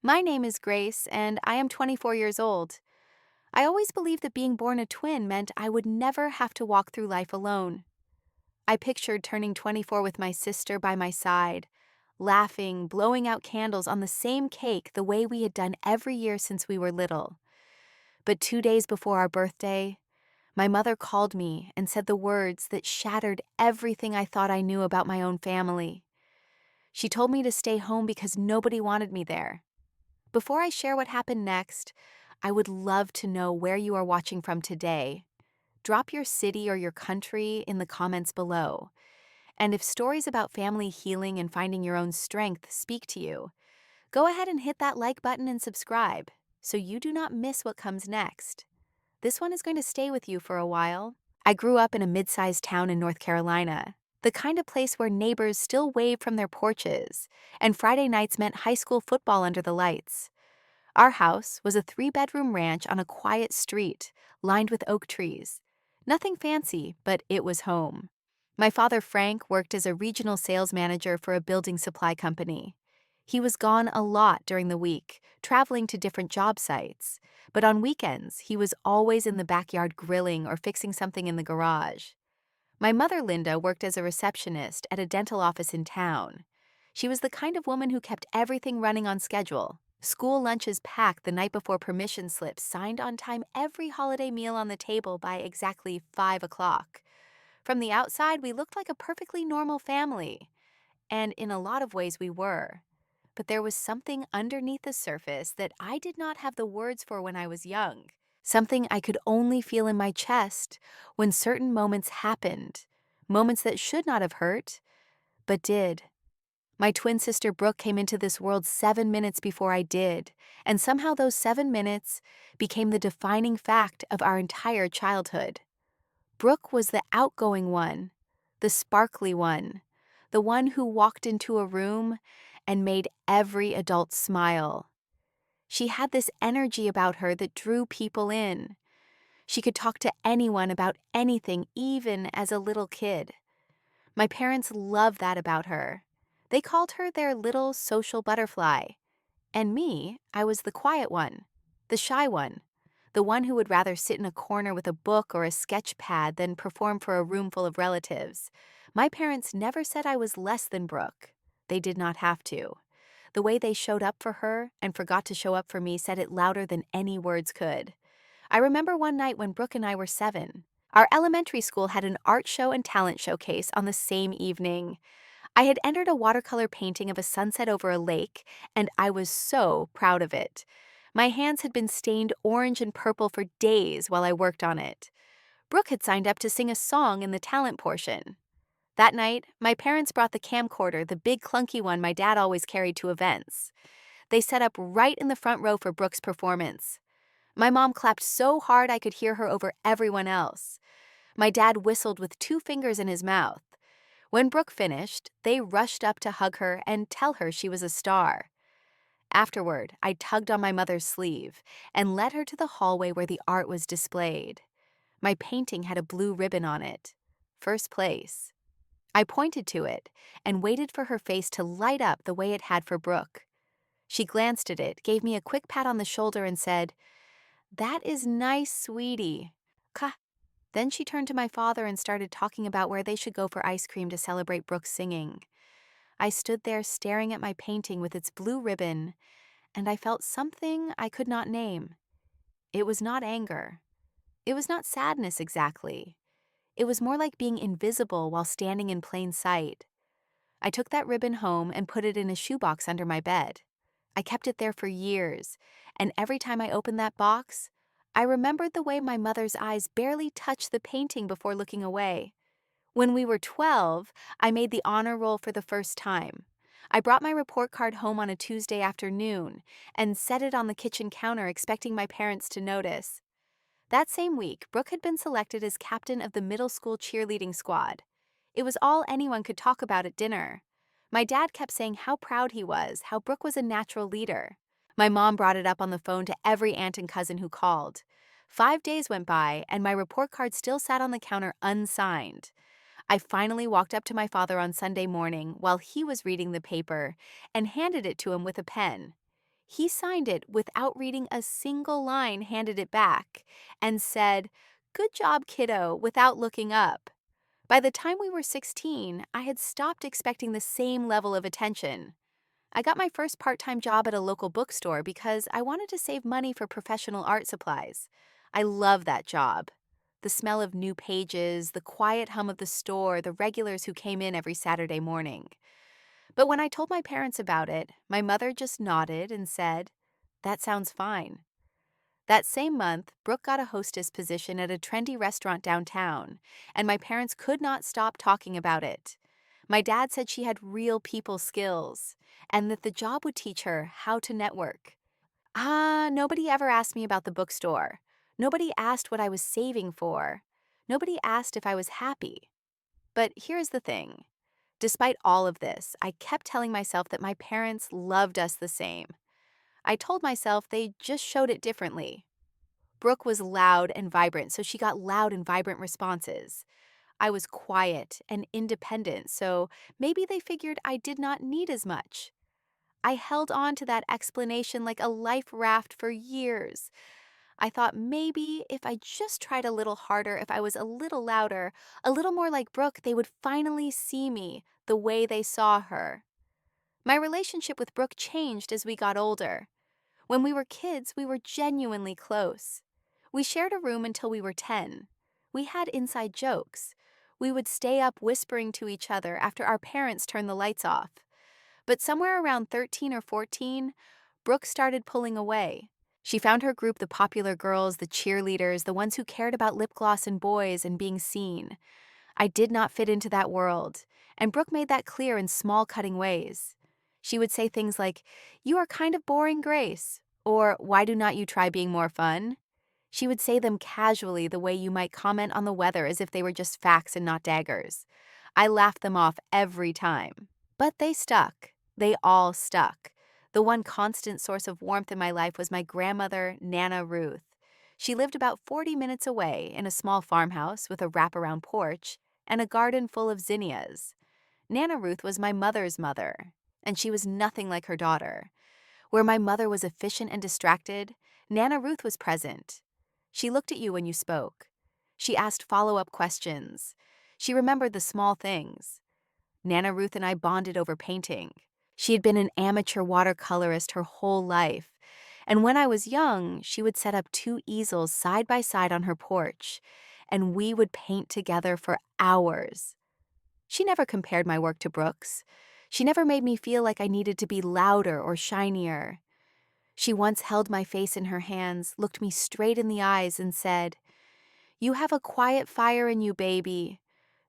My name is Grace, and I am 24 years old. I always believed that being born a twin meant I would never have to walk through life alone. I pictured turning 24 with my sister by my side, laughing, blowing out candles on the same cake the way we had done every year since we were little. But 2 days before our birthday, my mother called me and said the words that shattered everything I thought I knew about my own family. She told me to stay home because nobody wanted me there. Before I share what happened next, I would love to know where you are watching from today. Drop your city or your country in the comments below. And if stories about family healing and finding your own strength speak to you, go ahead and hit that like button and subscribe so you do not miss what comes next. This one is going to stay with you for a while. I grew up in a mid-sized town in North Carolina, the kind of place where neighbors still wave from their porches, and Friday nights meant high school football under the lights. Our house was a 3-bedroom ranch on a quiet street, lined with oak trees. Nothing fancy, but it was home. My father, Frank, worked as a regional sales manager for a building supply company. He was gone a lot during the week, traveling to different job sites. But on weekends, he was always in the backyard grilling or fixing something in the garage. My mother, Linda, worked as a receptionist at a dental office in town. She was the kind of woman who kept everything running on schedule. School lunches packed the night before, permission slips signed on time, every holiday meal on the table by exactly 5 o'clock. From the outside, we looked like a perfectly normal family. And in a lot of ways, we were. But there was something underneath the surface that I did not have the words for when I was young. Something I could only feel in my chest when certain moments happened. Moments that should not have hurt, but did. My twin sister Brooke came into this world 7 minutes before I did, and somehow those 7 minutes became the defining fact of our entire childhood. Brooke was the outgoing one, the sparkly one, the one who walked into a room and made every adult smile. She had this energy about her that drew people in. She could talk to anyone about anything, even as a little kid. My parents loved that about her. They called her their little social butterfly. And me, I was the quiet one, the shy one, the one who would rather sit in a corner with a book or a sketch pad than perform for a room full of relatives. My parents never said I was less than Brooke. They did not have to. The way they showed up for her and forgot to show up for me said it louder than any words could. I remember one night when Brooke and I were 7. Our elementary school had an art show and talent showcase on the same evening. I had entered a watercolor painting of a sunset over a lake, and I was so proud of it. My hands had been stained orange and purple for days while I worked on it. Brooke had signed up to sing a song in the talent portion. That night, my parents brought the camcorder, the big clunky one my dad always carried to events. They set up right in the front row for Brooke's performance. My mom clapped so hard I could hear her over everyone else. My dad whistled with 2 fingers in his mouth. When Brooke finished, they rushed up to hug her and tell her she was a star. Afterward, I tugged on my mother's sleeve and led her to the hallway where the art was displayed. My painting had a blue ribbon on it. First place. I pointed to it and waited for her face to light up the way it had for Brooke. She glanced at it, gave me a quick pat on the shoulder, and said, "That is nice, sweetie." Ka. Then she turned to my father and started talking about where they should go for ice cream to celebrate Brooke's singing. I stood there staring at my painting with its blue ribbon, and I felt something I could not name. It was not anger. It was not sadness exactly. It was more like being invisible while standing in plain sight. I took that ribbon home and put it in a shoebox under my bed. I kept it there for years, and every time I opened that box, I remembered the way my mother's eyes barely touched the painting before looking away. When we were 12, I made the honor roll for the first time. I brought my report card home on a Tuesday afternoon and set it on the kitchen counter, expecting my parents to notice. That same week, Brooke had been selected as captain of the middle school cheerleading squad. It was all anyone could talk about at dinner. My dad kept saying how proud he was, how Brooke was a natural leader. My mom brought it up on the phone to every aunt and cousin who called. 5 days went by, and my report card still sat on the counter unsigned. I finally walked up to my father on Sunday morning while he was reading the paper and handed it to him with a pen. He signed it without reading a single line, handed it back, and said, "Good job, kiddo," without looking up. By the time we were 16, I had stopped expecting the same level of attention. I got my first part-time job at a local bookstore because I wanted to save money for professional art supplies. I love that job. The smell of new pages, the quiet hum of the store, the regulars who came in every Saturday morning. But when I told my parents about it, my mother just nodded and said, "That sounds fine." That same month, Brooke got a hostess position at a trendy restaurant downtown, and my parents could not stop talking about it. My dad said she had real people skills, and that the job would teach her how to network. Nobody ever asked me about the bookstore. Nobody asked what I was saving for. Nobody asked if I was happy. But here's the thing. Despite all of this, I kept telling myself that my parents loved us the same. I told myself they just showed it differently. Brooke was loud and vibrant, so she got loud and vibrant responses. I was quiet and independent, so maybe they figured I did not need as much. I held on to that explanation like a life raft for years. I thought maybe if I just tried a little harder, if I was a little louder, a little more like Brooke, they would finally see me the way they saw her. My relationship with Brooke changed as we got older. When we were kids, we were genuinely close. We shared a room until we were 10. We had inside jokes. We would stay up whispering to each other after our parents turned the lights off. But somewhere around 13 or 14, Brooke started pulling away. She found her group, the popular girls, the cheerleaders, the ones who cared about lip gloss and boys and being seen. I did not fit into that world, and Brooke made that clear in small, cutting ways. She would say things like, "You are kind of boring, Grace," or "Why do not you try being more fun?" She would say them casually, the way you might comment on the weather as if they were just facts and not daggers. I laughed them off every time. But they stuck. They all stuck. The one constant source of warmth in my life was my grandmother, Nana Ruth. She lived about 40 minutes away in a small farmhouse with a wraparound porch and a garden full of zinnias. Nana Ruth was my mother's mother, and she was nothing like her daughter. Where my mother was efficient and distracted, Nana Ruth was present. She looked at you when you spoke. She asked follow-up questions. She remembered the small things. Nana Ruth and I bonded over painting. She had been an amateur watercolorist her whole life, and when I was young, she would set up 2 easels side by side on her porch, and we would paint together for hours. She never compared my work to Brooke's. She never made me feel like I needed to be louder or shinier. She once held my face in her hands, looked me straight in the eyes, and said, "You have a quiet fire in you, baby.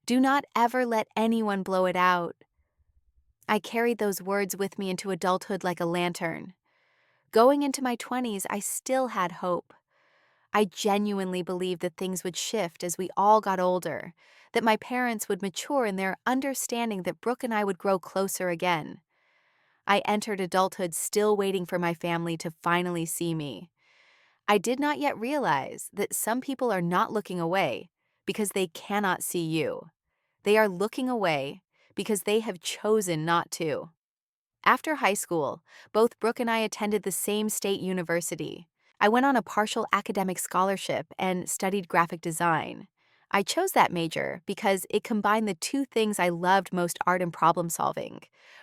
Do not ever let anyone blow it out." I carried those words with me into adulthood like a lantern. Going into my 20s, I still had hope. I genuinely believed that things would shift as we all got older, that my parents would mature in their understanding that Brooke and I would grow closer again. I entered adulthood still waiting for my family to finally see me. I did not yet realize that some people are not looking away because they cannot see you. They are looking away because they have chosen not to. After high school, both Brooke and I attended the same state university. I went on a partial academic scholarship and studied graphic design. I chose that major because it combined the 2 things I loved most: art and problem solving.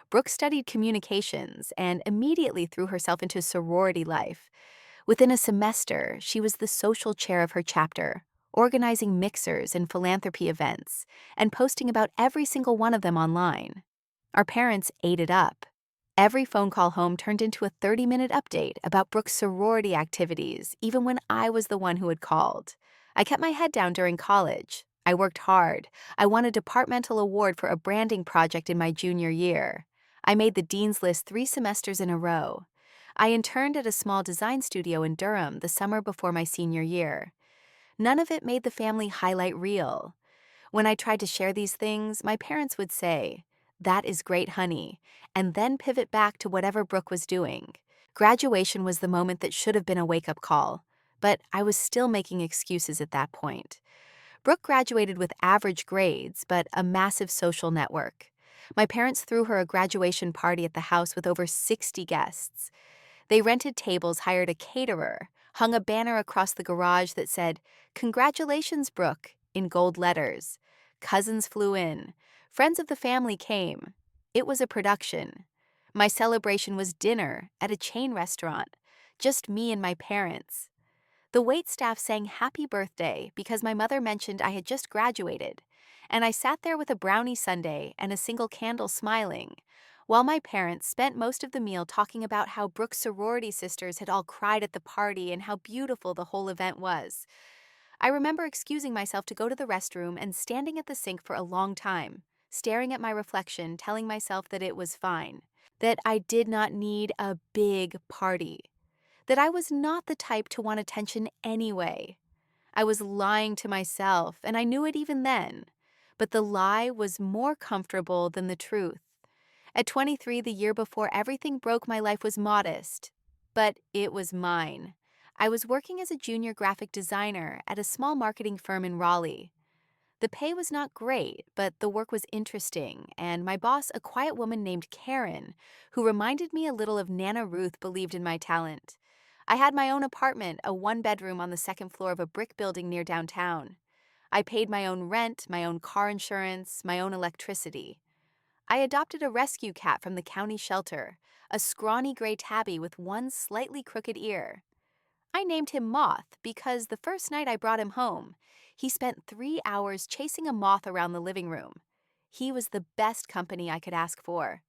Brooke studied communications and immediately threw herself into sorority life. Within a semester, she was the social chair of her chapter, organizing mixers and philanthropy events, and posting about every single one of them online. Our parents ate it up. Every phone call home turned into a 30-minute update about Brooke's sorority activities, even when I was the one who had called. I kept my head down during college. I worked hard. I won a departmental award for a branding project in my junior year. I made the dean's list 3 semesters in a row. I interned at a small design studio in Durham the summer before my senior year. None of it made the family highlight reel. When I tried to share these things, my parents would say, "That is great, honey," and then pivot back to whatever Brooke was doing. Graduation was the moment that should have been a wake-up call, but I was still making excuses at that point. Brooke graduated with average grades, but a massive social network. My parents threw her a graduation party at the house with over 60 guests. They rented tables, hired a caterer, hung a banner across the garage that said, "Congratulations, Brooke," in gold letters. Cousins flew in. Friends of the family came. It was a production. My celebration was dinner at a chain restaurant. Just me and my parents. The waitstaff sang happy birthday because my mother mentioned I had just graduated, and I sat there with a brownie sundae and a single candle smiling, while my parents spent most of the meal talking about how Brooke's sorority sisters had all cried at the party and how beautiful the whole event was. I remember excusing myself to go to the restroom and standing at the sink for a long time, staring at my reflection, telling myself that it was fine, that I did not need a big party, that I was not the type to want attention anyway. I was lying to myself, and I knew it even then. But the lie was more comfortable than the truth. At 23, the year before everything broke, my life was modest. But it was mine. I was working as a junior graphic designer at a small marketing firm in Raleigh. The pay was not great, but the work was interesting, and my boss, a quiet woman named Karen, who reminded me a little of Nana Ruth, believed in my talent. I had my own apartment, a one-bedroom on the second floor of a brick building near downtown. I paid my own rent, my own car insurance, my own electricity. I adopted a rescue cat from the county shelter, a scrawny gray tabby with one slightly crooked ear. I named him Moth because the first night I brought him home, he spent 3 hours chasing a moth around the living room. He was the best company I could ask for.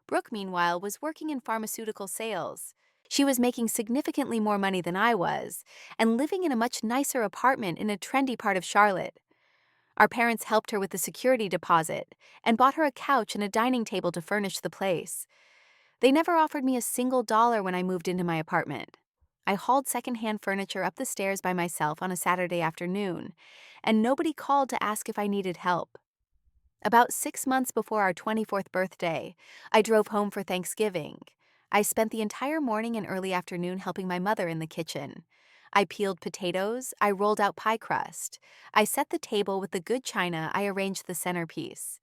Brooke, meanwhile, was working in pharmaceutical sales. She was making significantly more money than I was, and living in a much nicer apartment in a trendy part of Charlotte. Our parents helped her with the security deposit and bought her a couch and a dining table to furnish the place. They never offered me a single dollar when I moved into my apartment. I hauled secondhand furniture up the stairs by myself on a Saturday afternoon, and nobody called to ask if I needed help. About 6 months before our 24th birthday, I drove home for Thanksgiving. I spent the entire morning and early afternoon helping my mother in the kitchen. I peeled potatoes, I rolled out pie crust. I set the table with the good china, I arranged the centerpiece.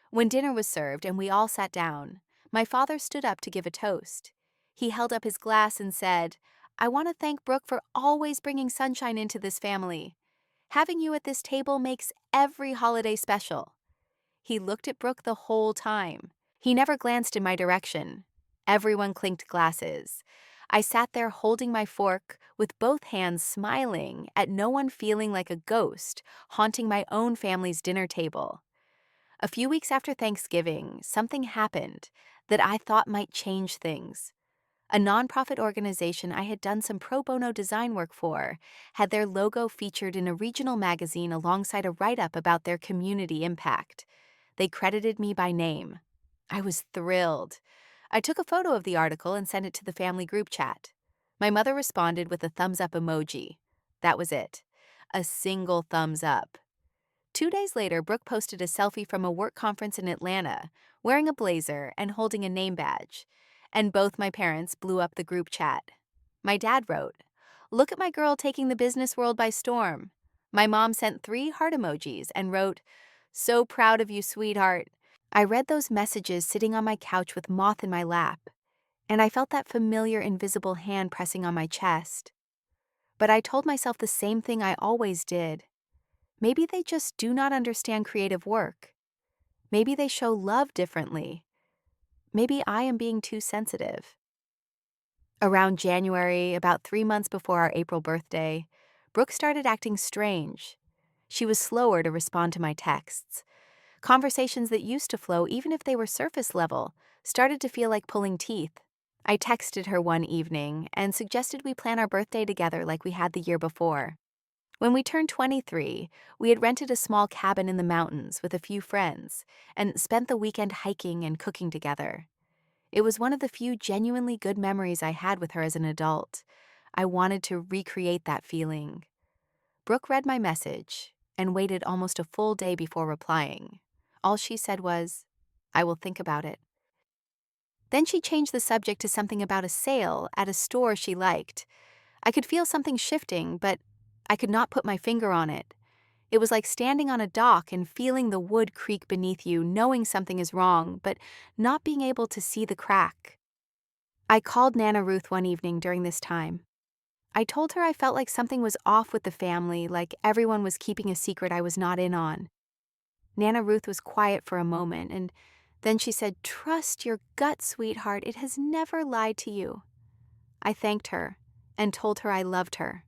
When dinner was served and we all sat down, my father stood up to give a toast. He held up his glass and said, "I want to thank Brooke for always bringing sunshine into this family. Having you at this table makes every holiday special." He looked at Brooke the whole time. He never glanced in my direction. Everyone clinked glasses. I sat there holding my fork, with both hands smiling, at no one, feeling like a ghost, haunting my own family's dinner table. A few weeks after Thanksgiving, something happened that I thought might change things. A nonprofit organization I had done some pro bono design work for had their logo featured in a regional magazine alongside a write-up about their community impact. They credited me by name. I was thrilled. I took a photo of the article and sent it to the family group chat. My mother responded with a thumbs up emoji. That was it. A single thumbs up. 2 days later, Brooke posted a selfie from a work conference in Atlanta, wearing a blazer and holding a name badge. And both my parents blew up the group chat. My dad wrote, "Look at my girl taking the business world by storm." My mom sent 3 heart emojis and wrote, "So proud of you, sweetheart." I read those messages sitting on my couch with Moth in my lap, and I felt that familiar invisible hand pressing on my chest. But I told myself the same thing I always did. Maybe they just do not understand creative work. Maybe they show love differently. Maybe I am being too sensitive. Around January, about 3 months before our April birthday, Brooke started acting strange. She was slower to respond to my texts. Conversations that used to flow, even if they were surface level, started to feel like pulling teeth. I texted her one evening and suggested we plan our birthday together like we had the year before. When we turned 23, we had rented a small cabin in the mountains with a few friends and spent the weekend hiking and cooking together. It was one of the few genuinely good memories I had with her as an adult. I wanted to recreate that feeling. Brooke read my message and waited almost a full day before replying. All she said was, "I will think about it." Then she changed the subject to something about a sale at a store she liked. I could feel something shifting, but I could not put my finger on it. It was like standing on a dock and feeling the wood creak beneath you, knowing something is wrong, but not being able to see the crack. I called Nana Ruth one evening during this time. I told her I felt like something was off with the family, like everyone was keeping a secret I was not in on. Nana Ruth was quiet for a moment, and then she said, "Trust your gut, sweetheart. It has never lied to you." I thanked her and told her I loved her.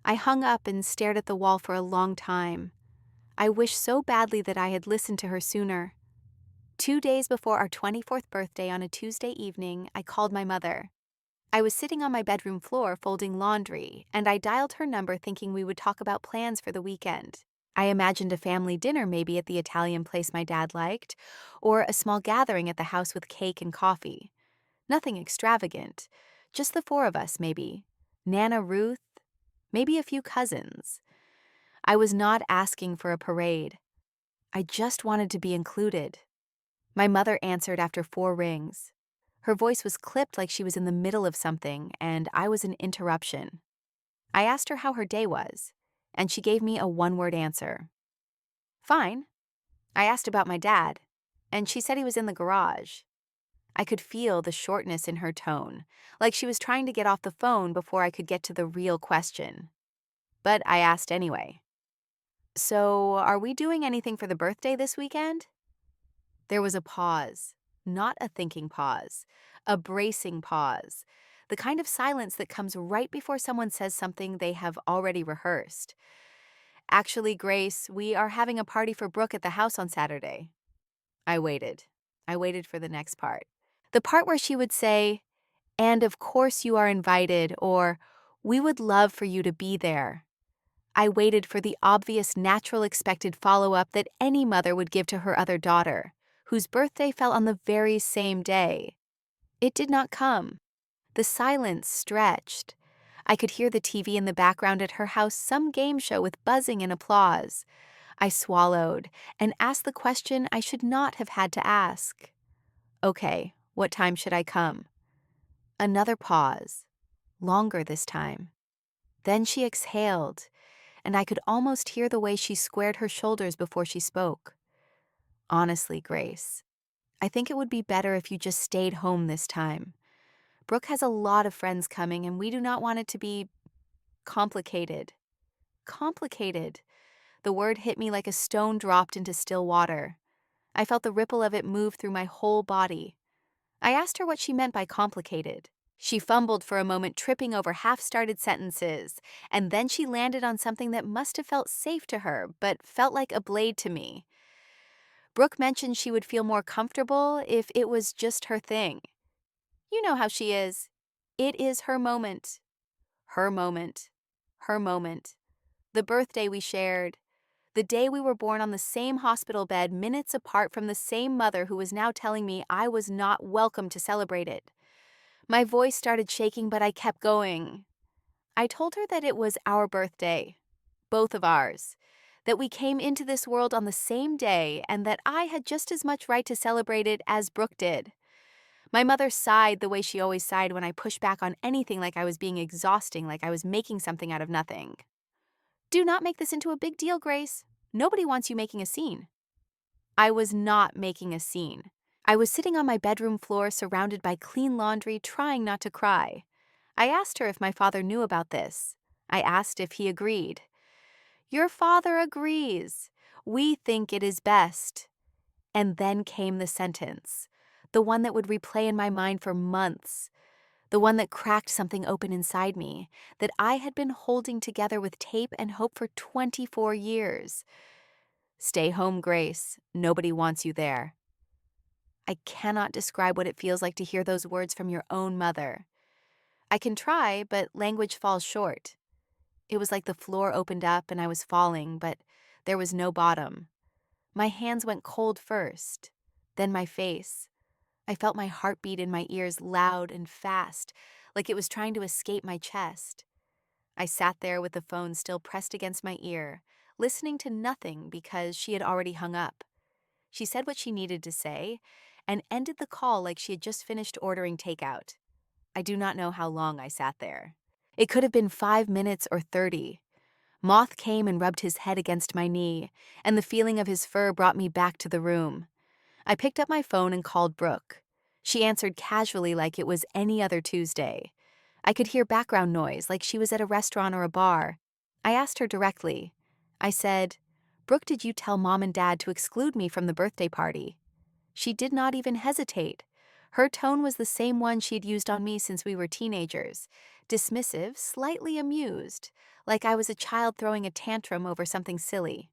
I hung up and stared at the wall for a long time. I wished so badly that I had listened to her sooner. 2 days before our 24th birthday on a Tuesday evening, I called my mother. I was sitting on my bedroom floor folding laundry, and I dialed her number thinking we would talk about plans for the weekend. I imagined a family dinner maybe at the Italian place my dad liked, or a small gathering at the house with cake and coffee. Nothing extravagant, just the four of us maybe. Nana Ruth, maybe a few cousins. I was not asking for a parade. I just wanted to be included. My mother answered after 4 rings. Her voice was clipped like she was in the middle of something, and I was an interruption. I asked her how her day was, and she gave me a one-word answer. "Fine." I asked about my dad, and she said he was in the garage. I could feel the shortness in her tone, like she was trying to get off the phone before I could get to the real question. But I asked anyway. "So, are we doing anything for the birthday this weekend?" There was a pause, not a thinking pause, a bracing pause, the kind of silence that comes right before someone says something they have already rehearsed. "Actually, Grace, we are having a party for Brooke at the house on Saturday." I waited. I waited for the next part. The part where she would say, "And of course you are invited," or "We would love for you to be there." I waited for the obvious, natural, expected follow-up that any mother would give to her other daughter, whose birthday fell on the very same day. It did not come. The silence stretched. I could hear the TV in the background at her house, some game show with buzzing and applause. I swallowed and asked the question I should not have had to ask. "Okay, what time should I come?" Another pause, longer this time. Then she exhaled, and I could almost hear the way she squared her shoulders before she spoke. "Honestly, Grace, I think it would be better if you just stayed home this time. Brooke has a lot of friends coming, and we do not want it to be complicated." Complicated. The word hit me like a stone dropped into still water. I felt the ripple of it move through my whole body. I asked her what she meant by complicated. She fumbled for a moment, tripping over half-started sentences, and then she landed on something that must have felt safe to her, but felt like a blade to me. Brooke mentioned she would feel more comfortable if it was just her thing. You know how she is. It is her moment. Her moment. Her moment. The birthday we shared. The day we were born on the same hospital bed, minutes apart from the same mother who was now telling me I was not welcome to celebrate it. My voice started shaking, but I kept going. I told her that it was our birthday, both of ours, that we came into this world on the same day and that I had just as much right to celebrate it as Brooke did. My mother sighed the way she always sighed when I pushed back on anything, like I was being exhausting, like I was making something out of nothing. "Do not make this into a big deal, Grace. Nobody wants you making a scene." I was not making a scene. I was sitting on my bedroom floor surrounded by clean laundry, trying not to cry. I asked her if my father knew about this. I asked if he agreed. "Your father agrees. We think it is best." And then came the sentence, the one that would replay in my mind for months, the one that cracked something open inside me, that I had been holding together with tape and hope for 24 years. "Stay home, Grace. Nobody wants you there." I cannot describe what it feels like to hear those words from your own mother. I can try, but language falls short. It was like the floor opened up and I was falling, but there was no bottom. My hands went cold first, then my face. I felt my heartbeat in my ears loud and fast, like it was trying to escape my chest. I sat there with the phone still pressed against my ear, listening to nothing because she had already hung up. She said what she needed to say and ended the call like she had just finished ordering takeout. I do not know how long I sat there. It could have been 5 minutes or 30. Moth came and rubbed his head against my knee, and the feeling of his fur brought me back to the room. I picked up my phone and called Brooke. She answered casually like it was any other Tuesday. I could hear background noise like she was at a restaurant or a bar. I asked her directly. I said, "Brooke, did you tell Mom and Dad to exclude me from the birthday party?" She did not even hesitate. Her tone was the same one she'd used on me since we were teenagers, dismissive, slightly amused, like I was a child throwing a tantrum over something silly.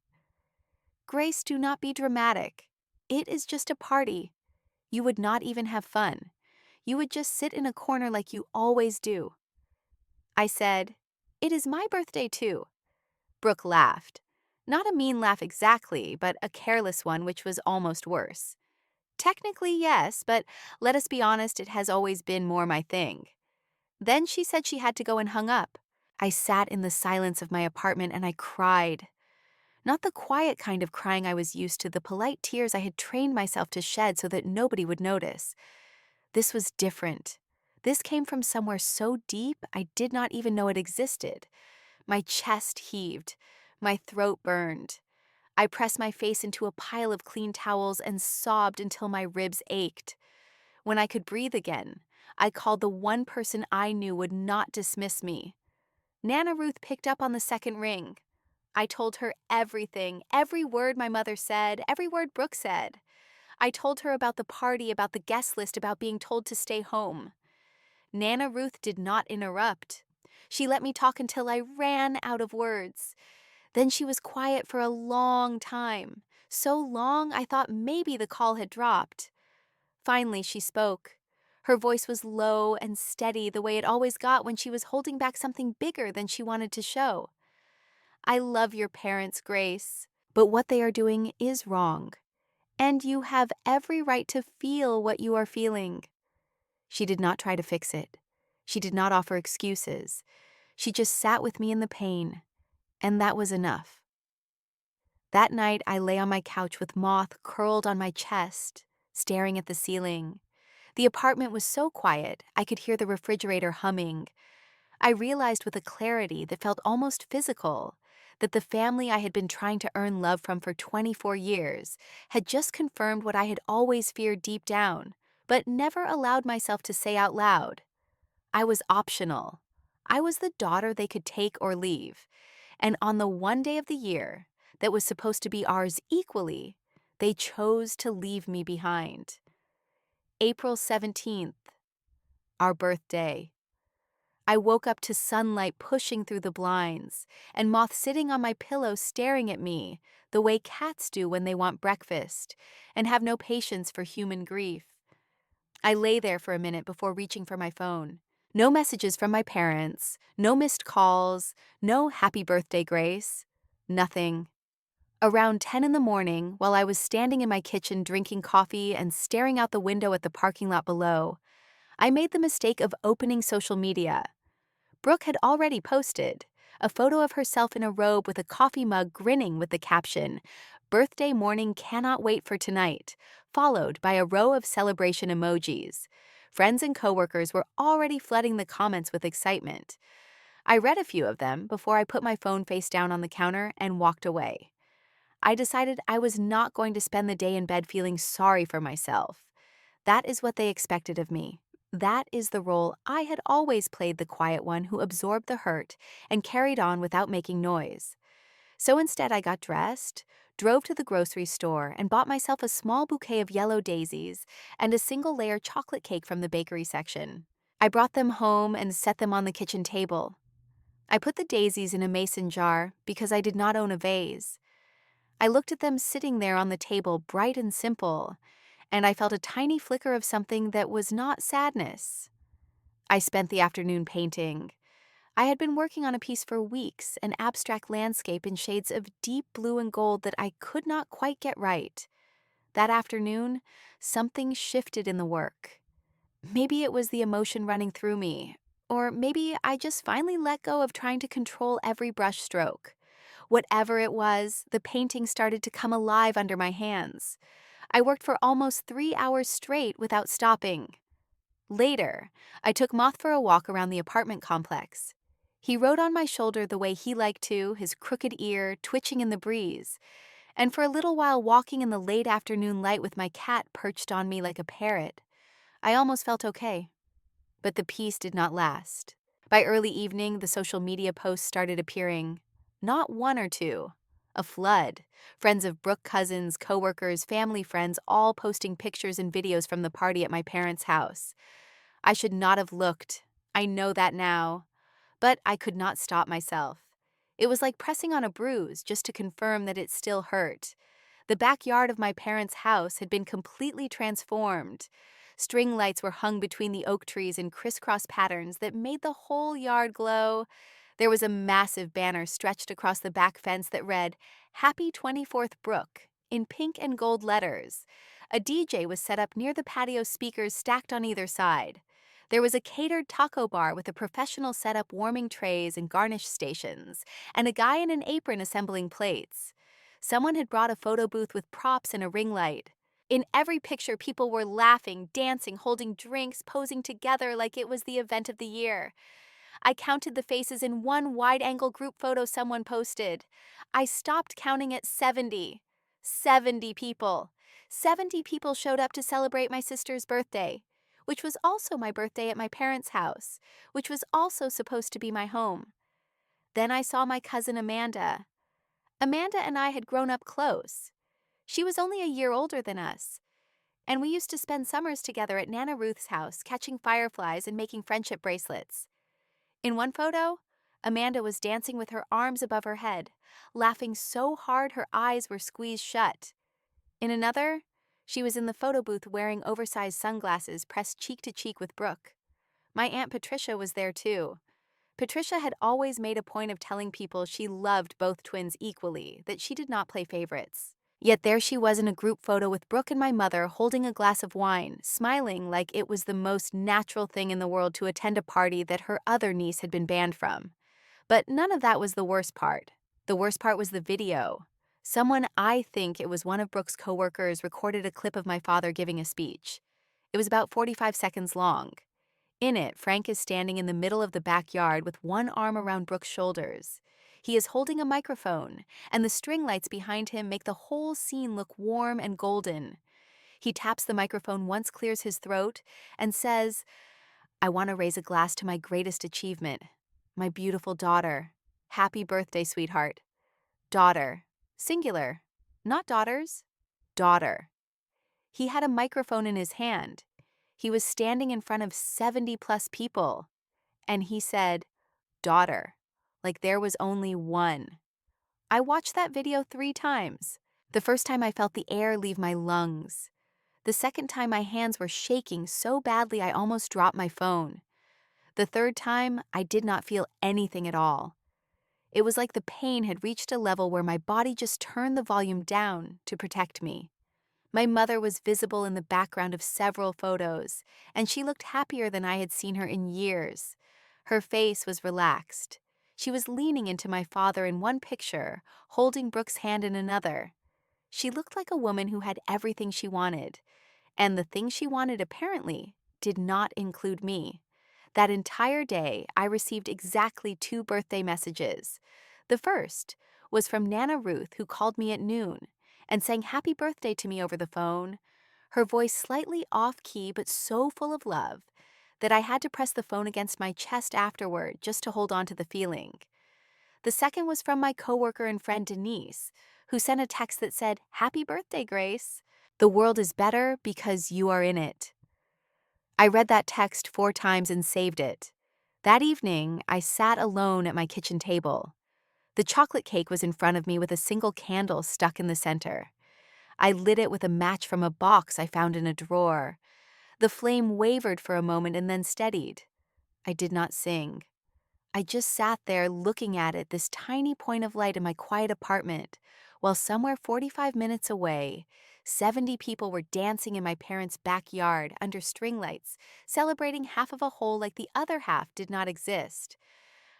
"Grace, do not be dramatic. It is just a party. You would not even have fun. You would just sit in a corner like you always do." I said, "It is my birthday too." Brooke laughed. Not a mean laugh exactly, but a careless one, which was almost worse. "Technically, yes, but let us be honest, it has always been more my thing." Then she said she had to go and hung up. I sat in the silence of my apartment and I cried. Not the quiet kind of crying I was used to, the polite tears I had trained myself to shed so that nobody would notice. This was different. This came from somewhere so deep I did not even know it existed. My chest heaved. My throat burned. I pressed my face into a pile of clean towels and sobbed until my ribs ached. When I could breathe again, I called the one person I knew would not dismiss me. Nana Ruth picked up on the second ring. I told her everything, every word my mother said, every word Brooke said. I told her about the party, about the guest list, about being told to stay home. Nana Ruth did not interrupt. She let me talk until I ran out of words. Then she was quiet for a long time. So long I thought maybe the call had dropped. Finally, she spoke. Her voice was low and steady the way it always got when she was holding back something bigger than she wanted to show. "I love your parents, Grace, but what they are doing is wrong. And you have every right to feel what you are feeling." She did not try to fix it. She did not offer excuses. She just sat with me in the pain, and that was enough. That night, I lay on my couch with moth curled on my chest, staring at the ceiling. The apartment was so quiet, I could hear the refrigerator humming. I realized with a clarity that felt almost physical that the family I had been trying to earn love from for 24 years had just confirmed what I had always feared deep down, but never allowed myself to say out loud. I was optional. I was the daughter they could take or leave. And on the one day of the year that was supposed to be ours equally, they chose to leave me behind. April 17th, our birthday. I woke up to sunlight pushing through the blinds, and Moth sitting on my pillow staring at me, the way cats do when they want breakfast, and have no patience for human grief. I lay there for a minute before reaching for my phone. No messages from my parents, no missed calls, no happy birthday, Grace. Nothing. Around 10 in the morning, while I was standing in my kitchen drinking coffee and staring out the window at the parking lot below, I made the mistake of opening social media. Brooke had already posted a photo of herself in a robe with a coffee mug grinning with the caption, "Birthday morning cannot wait for tonight," followed by a row of celebration emojis. Friends and coworkers were already flooding the comments with excitement. I read a few of them before I put my phone face down on the counter and walked away. I decided I was not going to spend the day in bed feeling sorry for myself. That is what they expected of me. That is the role I had always played, the quiet one who absorbed the hurt and carried on without making noise. So instead, I got dressed, drove to the grocery store, and bought myself a small bouquet of yellow daisies and a single-layer chocolate cake from the bakery section. I brought them home and set them on the kitchen table. I put the daisies in a mason jar because I did not own a vase. I looked at them sitting there on the table, bright and simple, and I felt a tiny flicker of something that was not sadness. I spent the afternoon painting. I had been working on a piece for weeks, an abstract landscape in shades of deep blue and gold that I could not quite get right. That afternoon, something shifted in the work. Maybe it was the emotion running through me, or maybe I just finally let go of trying to control every brush stroke. Whatever it was, the painting started to come alive under my hands. I worked for almost 3 hours straight without stopping. Later, I took Moth for a walk around the apartment complex. He rode on my shoulder the way he liked to, his crooked ear twitching in the breeze, and for a little while walking in the late afternoon light with my cat perched on me like a parrot. I almost felt okay. But the peace did not last. By early evening, the social media posts started appearing. Not one or two. A flood. Friends of Brooke cousins, coworkers, family friends, all posting pictures and videos from the party at my parents' house. I should not have looked. I know that now. But I could not stop myself. It was like pressing on a bruise just to confirm that it still hurt. The backyard of my parents' house had been completely transformed. String lights were hung between the oak trees in crisscross patterns that made the whole yard glow. There was a massive banner stretched across the back fence that read, "Happy 24th Brook," in pink and gold letters. A DJ was set up near the patio speakers stacked on either side. There was a catered taco bar with a professional setup warming trays and garnish stations, and a guy in an apron assembling plates. Someone had brought a photo booth with props and a ring light. In every picture, people were laughing, dancing, holding drinks, posing together like it was the event of the year. I counted the faces in one wide-angle group photo someone posted. I stopped counting at 70. 70 people. 70 people showed up to celebrate my sister's birthday, which was also my birthday at my parents' house, which was also supposed to be my home. Then I saw my cousin Amanda. Amanda and I had grown up close. She was only a year older than us, and we used to spend summers together at Nana Ruth's house, catching fireflies and making friendship bracelets. In one photo, Amanda was dancing with her arms above her head, laughing so hard her eyes were squeezed shut. In another, she was in the photo booth wearing oversized sunglasses pressed cheek to cheek with Brooke. My Aunt Patricia was there too. Patricia had always made a point of telling people she loved both twins equally, that she did not play favorites. Yet there she was in a group photo with Brooke and my mother holding a glass of wine, smiling like it was the most natural thing in the world to attend a party that her other niece had been banned from. But none of that was the worst part. The worst part was the video. Someone, I think it was one of Brooke's coworkers, recorded a clip of my father giving a speech. It was about 45 seconds long. In it, Frank is standing in the middle of the backyard with one arm around Brooke's shoulders. He is holding a microphone, and the string lights behind him make the whole scene look warm and golden. He taps the microphone once, clears his throat, and says, "I want to raise a glass to my greatest achievement, my beautiful daughter. Happy birthday, sweetheart." Daughter. Singular. Not daughters. Daughter. He had a microphone in his hand. He was standing in front of 70-plus people. And he said, "Daughter," like there was only one. I watched that video 3 times. The first time I felt the air leave my lungs. The second time my hands were shaking so badly I almost dropped my phone. The third time, I did not feel anything at all. It was like the pain had reached a level where my body just turned the volume down to protect me. My mother was visible in the background of several photos, and she looked happier than I had seen her in years. Her face was relaxed. She was leaning into my father in one picture, holding Brooke's hand in another. She looked like a woman who had everything she wanted, and the thing she wanted apparently did not include me. That entire day, I received exactly 2 birthday messages. The first was from Nana Ruth, who called me at noon and sang happy birthday to me over the phone, her voice slightly off-key but so full of love that I had to press the phone against my chest afterward just to hold on to the feeling. The second was from my coworker and friend Denise, who sent a text that said, "Happy birthday, Grace. The world is better because you are in it." I read that text 4 times and saved it. That evening, I sat alone at my kitchen table. The chocolate cake was in front of me with a single candle stuck in the center. I lit it with a match from a box I found in a drawer. The flame wavered for a moment and then steadied. I did not sing. I just sat there looking at it, this tiny point of light in my quiet apartment, while somewhere 45 minutes away, 70 people were dancing in my parents' backyard under string lights, celebrating half of a whole like the other half did not exist.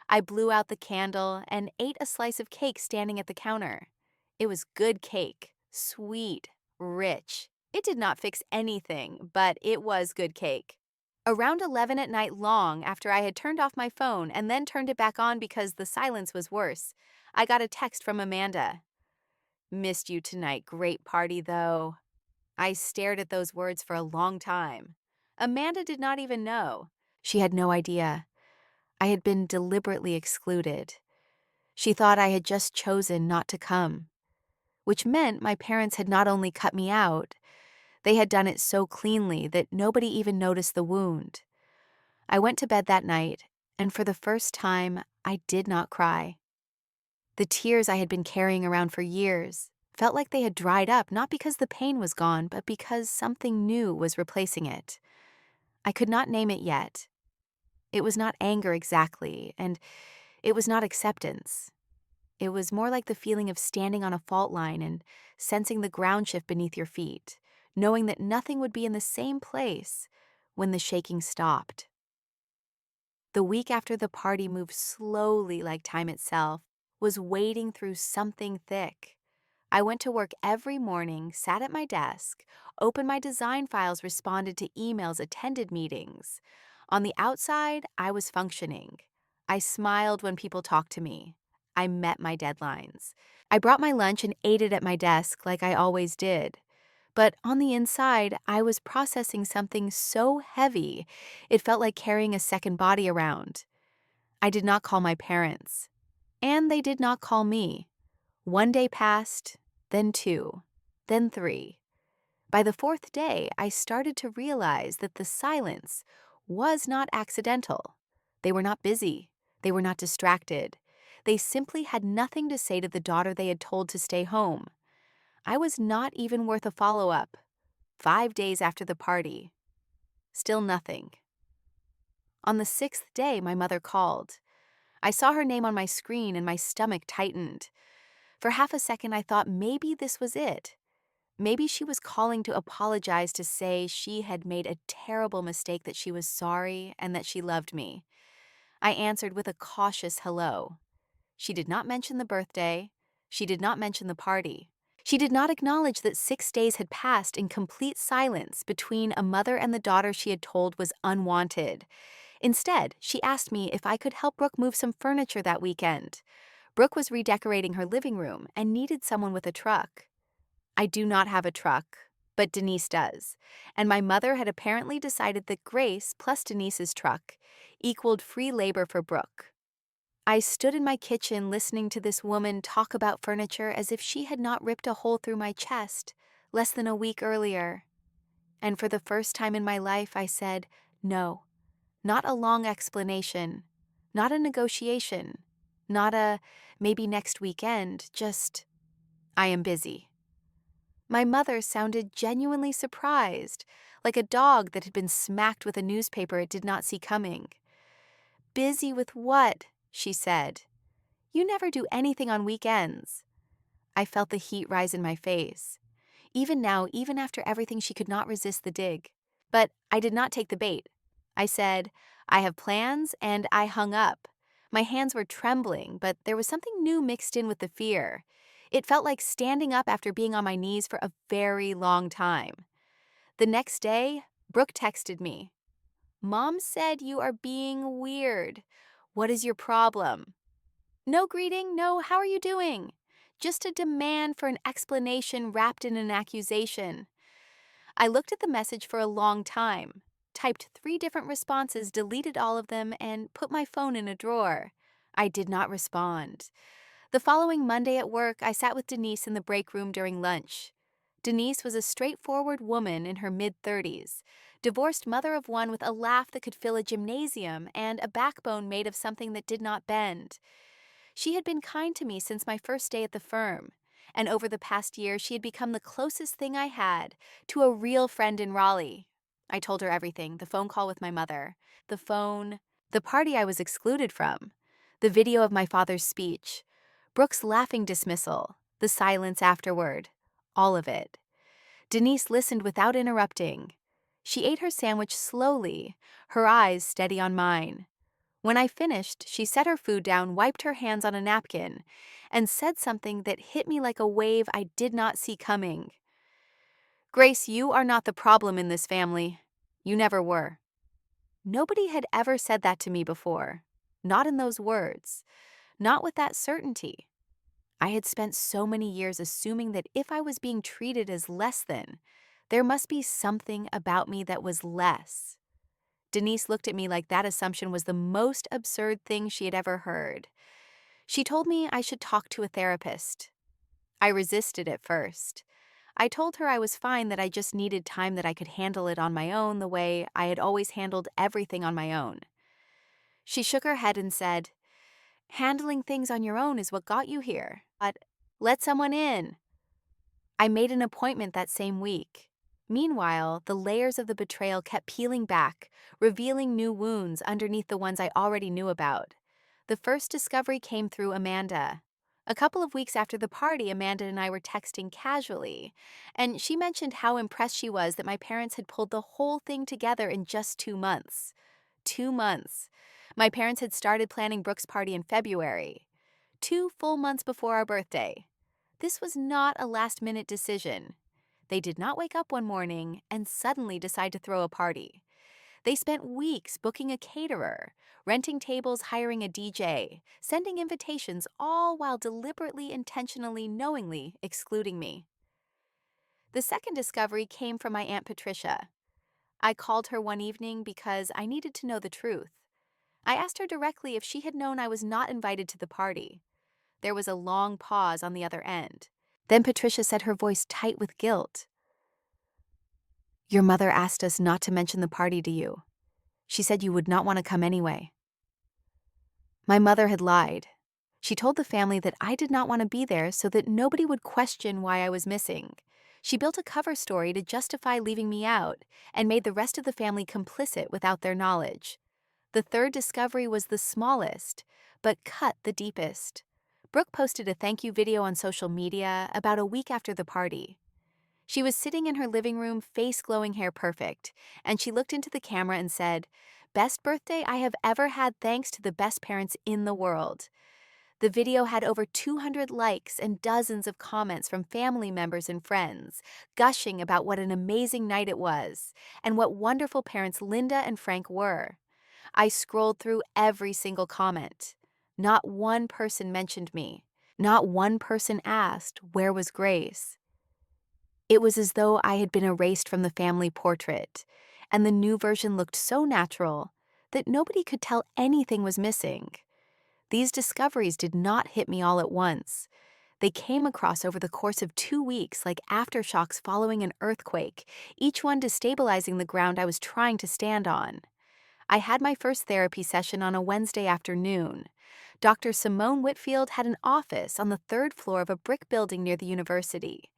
I blew out the candle and ate a slice of cake standing at the counter. It was good cake, sweet, rich. It did not fix anything, but it was good cake. Around 11 at night long, after I had turned off my phone and then turned it back on because the silence was worse, I got a text from Amanda. "Missed you tonight, great party though." I stared at those words for a long time. Amanda did not even know. She had no idea. I had been deliberately excluded. She thought I had just chosen not to come, which meant my parents had not only cut me out, they had done it so cleanly that nobody even noticed the wound. I went to bed that night, and for the first time, I did not cry. The tears I had been carrying around for years felt like they had dried up, not because the pain was gone, but because something new was replacing it. I could not name it yet. It was not anger exactly, and it was not acceptance. It was more like the feeling of standing on a fault line and sensing the ground shift beneath your feet, knowing that nothing would be in the same place when the shaking stopped. The week after the party moved slowly like time itself, was wading through something thick. I went to work every morning, sat at my desk, opened my design files, responded to emails, attended meetings. On the outside, I was functioning. I smiled when people talked to me. I met my deadlines. I brought my lunch and ate it at my desk like I always did. But on the inside, I was processing something so heavy, it felt like carrying a second body around. I did not call my parents, and they did not call me. One day passed, then two, then three. By the fourth day, I started to realize that the silence was not accidental. They were not busy. They were not distracted. They simply had nothing to say to the daughter they had told to stay home. I was not even worth a follow-up. 5 days after the party, still nothing. On the sixth day, my mother called. I saw her name on my screen and my stomach tightened. For half a second, I thought maybe this was it. Maybe she was calling to apologize, to say she had made a terrible mistake, that she was sorry, and that she loved me. I answered with a cautious hello. She did not mention the birthday. She did not mention the party. She did not acknowledge that 6 days had passed in complete silence between a mother and the daughter she had told was unwanted. Instead, she asked me if I could help Brooke move some furniture that weekend. Brooke was redecorating her living room and needed someone with a truck. I do not have a truck, but Denise does, and my mother had apparently decided that Grace plus Denise's truck equaled free labor for Brooke. I stood in my kitchen listening to this woman talk about furniture as if she had not ripped a hole through my chest less than a week earlier. And for the first time in my life, I said, no, not a long explanation, not a negotiation, not a maybe next weekend, just, I am busy. My mother sounded genuinely surprised, like a dog that had been smacked with a newspaper it did not see coming. Busy with what? She said. You never do anything on weekends. I felt the heat rise in my face. Even now, even after everything, she could not resist the dig. But I did not take the bait. I said, I have plans, and I hung up. My hands were trembling, but there was something new mixed in with the fear. It felt like standing up after being on my knees for a very long time. The next day, Brooke texted me. Mom said you are being weird. What is your problem? No greeting, no how are you doing? Just a demand for an explanation wrapped in an accusation. I looked at the message for a long time, typed 3 different responses, deleted all of them, and put my phone in a drawer. I did not respond. The following Monday at work, I sat with Denise in the break room during lunch. Denise was a straightforward woman in her mid-30s, divorced mother of one with a laugh that could fill a gymnasium and a backbone made of something that did not bend. She had been kind to me since my first day at the firm, and over the past year she had become the closest thing I had to a real friend in Raleigh. I told her everything, the phone call with my mother, the phone, the party I was excluded from, the video of my father's speech, Brooke's laughing dismissal, the silence afterward, all of it. Denise listened without interrupting. She ate her sandwich slowly, her eyes steady on mine. When I finished, she set her food down, wiped her hands on a napkin, and said something that hit me like a wave I did not see coming. Grace, you are not the problem in this family. You never were. Nobody had ever said that to me before. Not in those words. Not with that certainty. I had spent so many years assuming that if I was being treated as less than, There must be something about me that was less. Denise looked at me like that assumption was the most absurd thing she had ever heard. She told me I should talk to a therapist. I resisted at first. I told her I was fine, that I just needed time, that I could handle it on my own the way I had always handled everything on my own. She shook her head and said, "Handling things on your own is what got you here. But let someone in." I made an appointment that same week. Meanwhile, the layers of the betrayal kept peeling back, revealing new wounds underneath the ones I already knew about. The first discovery came through Amanda. A couple of weeks after the party, Amanda and I were texting casually, and she mentioned how impressed she was that my parents had pulled the whole thing together in just 2 months. 2 months. My parents had started planning Brooke's party in February, 2 full months before our birthday. This was not a last-minute decision. They did not wake up one morning and suddenly decide to throw a party. They spent weeks booking a caterer, renting tables, hiring a DJ, sending invitations, all while deliberately, intentionally, knowingly excluding me. The second discovery came from my Aunt Patricia. I called her one evening because I needed to know the truth. I asked her directly if she had known I was not invited to the party. There was a long pause on the other end. Then Patricia said, her voice tight with guilt, "Your mother asked us not to mention the party to you. She said you would not want to come anyway." My mother had lied. She told the family that I did not want to be there so that nobody would question why I was missing. She built a cover story to justify leaving me out and made the rest of the family complicit without their knowledge. The third discovery was the smallest, but cut the deepest. Brooke posted a thank you video on social media about a week after the party. She was sitting in her living room, face glowing, hair perfect, and she looked into the camera and said, "Best birthday I have ever had, thanks to the best parents in the world." The video had over 200 likes and dozens of comments from family members and friends, gushing about what an amazing night it was and what wonderful parents Linda and Frank were. I scrolled through every single comment. Not one person mentioned me. Not one person asked, where was Grace? It was as though I had been erased from the family portrait, and the new version looked so natural that nobody could tell anything was missing. These discoveries did not hit me all at once. They came across over the course of 2 weeks, like aftershocks following an earthquake, each one destabilizing the ground I was trying to stand on. I had my first therapy session on a Wednesday afternoon. Dr. Simone Whitfield had an office on the third floor of a brick building near the university.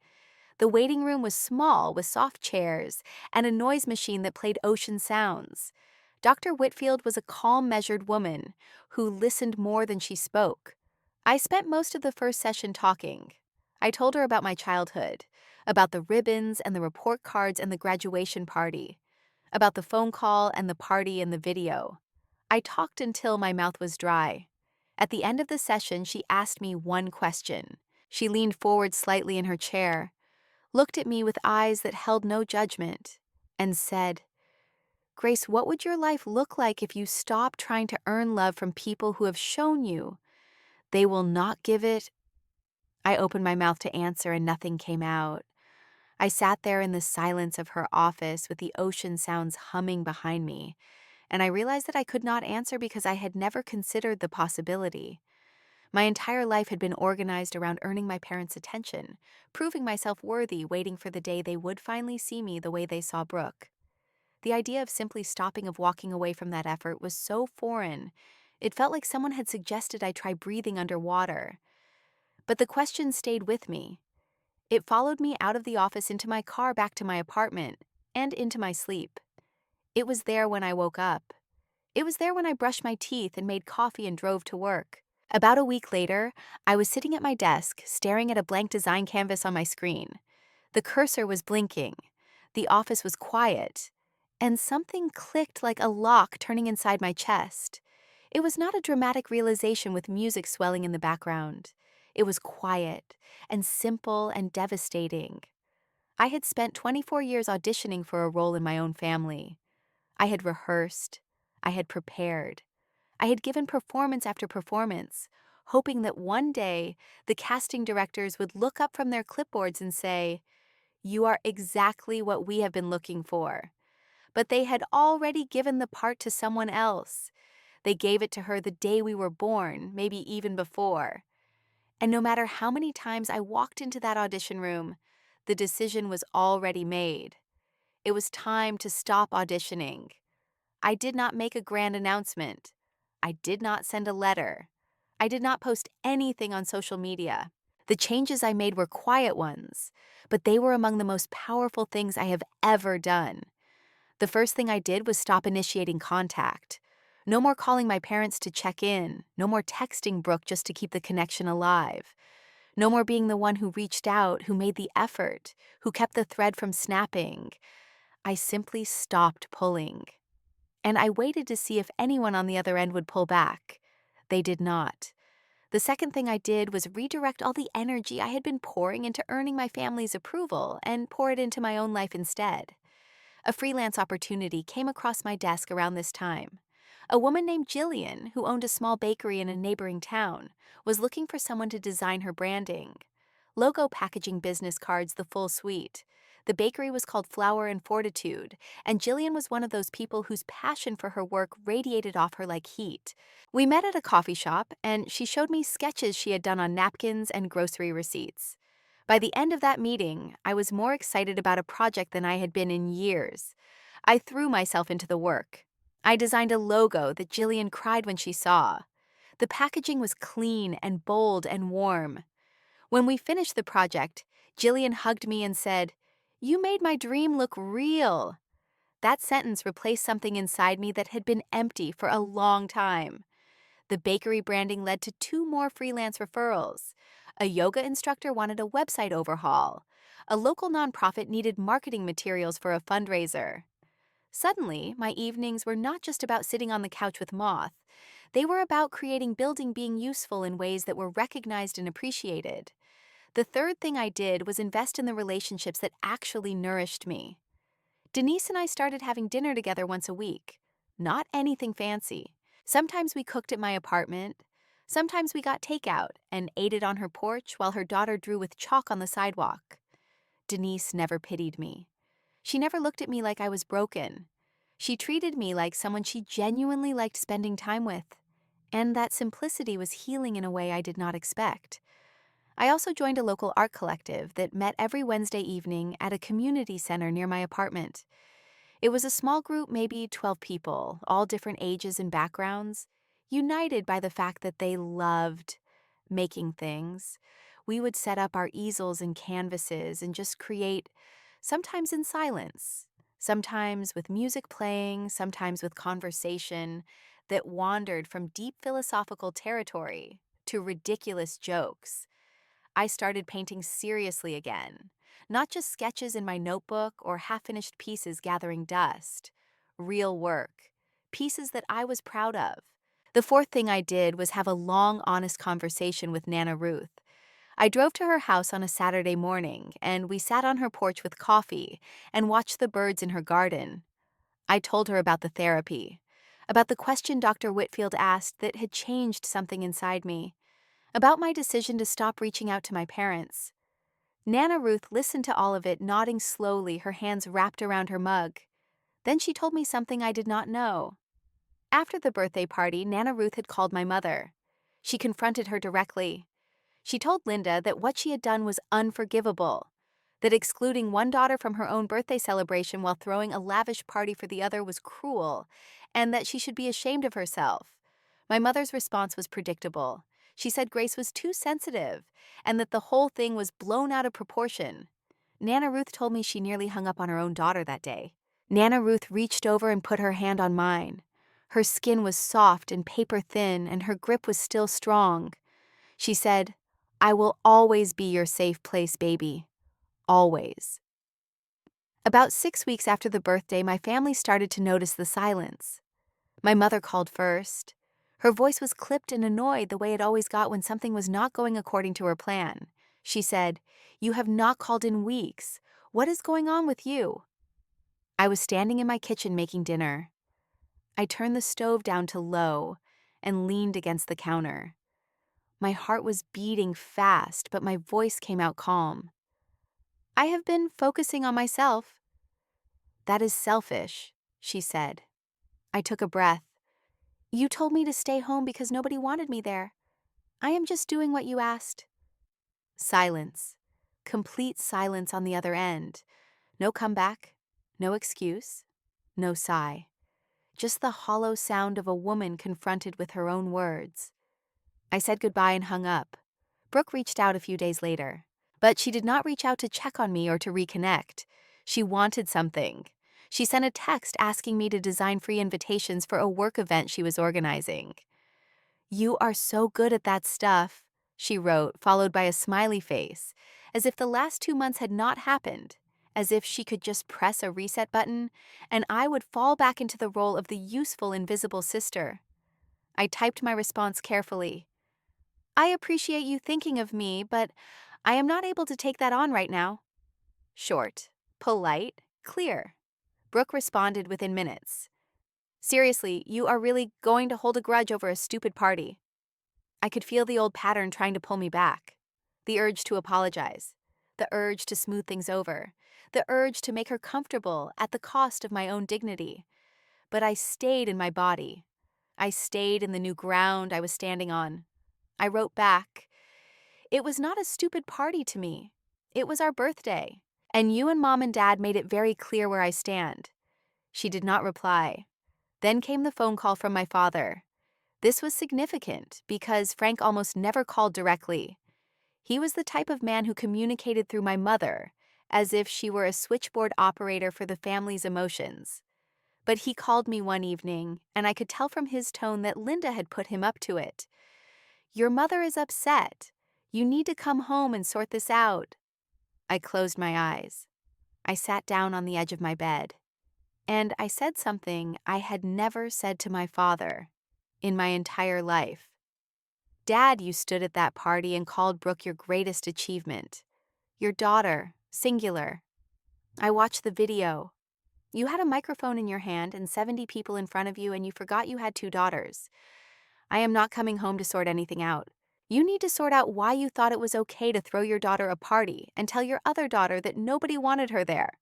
The waiting room was small, with soft chairs and a noise machine that played ocean sounds. Dr. Whitfield was a calm, measured woman who listened more than she spoke. I spent most of the first session talking. I told her about my childhood, about the ribbons and the report cards and the graduation party, about the phone call and the party and the video. I talked until my mouth was dry. At the end of the session, she asked me one question. She leaned forward slightly in her chair, looked at me with eyes that held no judgment, and said, "Grace, what would your life look like if you stopped trying to earn love from people who have shown you they will not give it?" I opened my mouth to answer and nothing came out. I sat there in the silence of her office with the ocean sounds humming behind me, and I realized that I could not answer because I had never considered the possibility. My entire life had been organized around earning my parents' attention, proving myself worthy, waiting for the day they would finally see me the way they saw Brooke. The idea of simply stopping, of walking away from that effort, was so foreign. It felt like someone had suggested I try breathing underwater. But the question stayed with me. It followed me out of the office, into my car, back to my apartment, and into my sleep. It was there when I woke up. It was there when I brushed my teeth and made coffee and drove to work. About a week later, I was sitting at my desk, staring at a blank design canvas on my screen. The cursor was blinking. The office was quiet. And something clicked like a lock turning inside my chest. It was not a dramatic realization with music swelling in the background. It was quiet and simple and devastating. I had spent 24 years auditioning for a role in my own family. I had rehearsed. I had prepared. I had given performance after performance, hoping that one day the casting directors would look up from their clipboards and say, You are exactly what we have been looking for." But they had already given the part to someone else. They gave it to her the day we were born, maybe even before. And no matter how many times I walked into that audition room, the decision was already made. It was time to stop auditioning. I did not make a grand announcement. I did not send a letter. I did not post anything on social media. The changes I made were quiet ones, but they were among the most powerful things I have ever done. The first thing I did was stop initiating contact. No more calling my parents to check in. No more texting Brooke just to keep the connection alive. No more being the one who reached out, who made the effort, who kept the thread from snapping. I simply stopped pulling. And I waited to see if anyone on the other end would pull back. They did not. The second thing I did was redirect all the energy I had been pouring into earning my family's approval and pour it into my own life instead. A freelance opportunity came across my desk around this time. A woman named Jillian, who owned a small bakery in a neighboring town, was looking for someone to design her branding. Logo, packaging, business cards, the full suite. The bakery was called Flower and Fortitude, and Jillian was one of those people whose passion for her work radiated off her like heat. We met at a coffee shop, and she showed me sketches she had done on napkins and grocery receipts. By the end of that meeting, I was more excited about a project than I had been in years. I threw myself into the work. I designed a logo that Jillian cried when she saw. The packaging was clean and bold and warm. When we finished the project, Jillian hugged me and said, "You made my dream look real." That sentence replaced something inside me that had been empty for a long time. The bakery branding led to 2 more freelance referrals. A yoga instructor wanted a website overhaul. A local nonprofit needed marketing materials for a fundraiser. Suddenly, my evenings were not just about sitting on the couch with Moth. They were about creating building being useful in ways that were recognized and appreciated. The third thing I did was invest in the relationships that actually nourished me. Denise and I started having dinner together once a week. Not anything fancy. Sometimes we cooked at my apartment. Sometimes we got takeout and ate it on her porch while her daughter drew with chalk on the sidewalk. Denise never pitied me. She never looked at me like I was broken. She treated me like someone she genuinely liked spending time with. And that simplicity was healing in a way I did not expect. I also joined a local art collective that met every Wednesday evening at a community center near my apartment. It was a small group, maybe 12 people, all different ages and backgrounds, united by the fact that they loved making things. We would set up our easels and canvases and just create, sometimes in silence, sometimes with music playing, sometimes with conversation that wandered from deep philosophical territory to ridiculous jokes. I started painting seriously again, not just sketches in my notebook or half-finished pieces gathering dust. Real work, pieces that I was proud of. The fourth thing I did was have a long, honest conversation with Nana Ruth. I drove to her house on a Saturday morning, and we sat on her porch with coffee and watched the birds in her garden. I told her about the therapy, about the question Dr. Whitfield asked that had changed something inside me, about my decision to stop reaching out to my parents. Nana Ruth listened to all of it, nodding slowly, her hands wrapped around her mug. Then she told me something I did not know. After the birthday party, Nana Ruth had called my mother. She confronted her directly. She told Linda that what she had done was unforgivable, that excluding one daughter from her own birthday celebration while throwing a lavish party for the other was cruel, and that she should be ashamed of herself. My mother's response was predictable. She said Grace was too sensitive, and that the whole thing was blown out of proportion. Nana Ruth told me she nearly hung up on her own daughter that day. Nana Ruth reached over and put her hand on mine. Her skin was soft and paper thin, and her grip was still strong. She said, "I will always be your safe place, baby. Always." About 6 weeks after the birthday, my family started to notice the silence. My mother called first. Her voice was clipped and annoyed the way it always got when something was not going according to her plan. She said, "You have not called in weeks. What is going on with you?" I was standing in my kitchen making dinner. I turned the stove down to low and leaned against the counter. My heart was beating fast, but my voice came out calm. I have been focusing on myself. That is selfish, she said. I took a breath. You told me to stay home because nobody wanted me there. I am just doing what you asked. Silence. Complete silence on the other end. No comeback, no excuse, no sigh. Just the hollow sound of a woman confronted with her own words. I said goodbye and hung up. Brooke reached out a few days later, but she did not reach out to check on me or to reconnect. She wanted something. She sent a text asking me to design free invitations for a work event she was organizing. "You are so good at that stuff," she wrote, followed by a smiley face, as if the last 2 months had not happened, as if she could just press a reset button and I would fall back into the role of the useful invisible sister. I typed my response carefully. "I appreciate you thinking of me, but I am not able to take that on right now." Short, polite, clear. Brooke responded within minutes. "Seriously, you are really going to hold a grudge over a stupid party?" I could feel the old pattern trying to pull me back. The urge to apologize. The urge to smooth things over. The urge to make her comfortable at the cost of my own dignity. But I stayed in my body. I stayed in the new ground I was standing on. I wrote back, "It was not a stupid party to me. It was our birthday. And you and Mom and Dad made it very clear where I stand." She did not reply. Then came the phone call from my father. This was significant because Frank almost never called directly. He was the type of man who communicated through my mother, as if she were a switchboard operator for the family's emotions. But he called me one evening, and I could tell from his tone that Linda had put him up to it. "Your mother is upset. You need to come home and sort this out." I closed my eyes. I sat down on the edge of my bed. And I said something I had never said to my father in my entire life. "Dad, you stood at that party and called Brooke your greatest achievement. Your daughter, singular. I watched the video. You had a microphone in your hand and 70 people in front of you, and you forgot you had 2 daughters. I am not coming home to sort anything out. You need to sort out why you thought it was okay to throw your daughter a party and tell your other daughter that nobody wanted her there."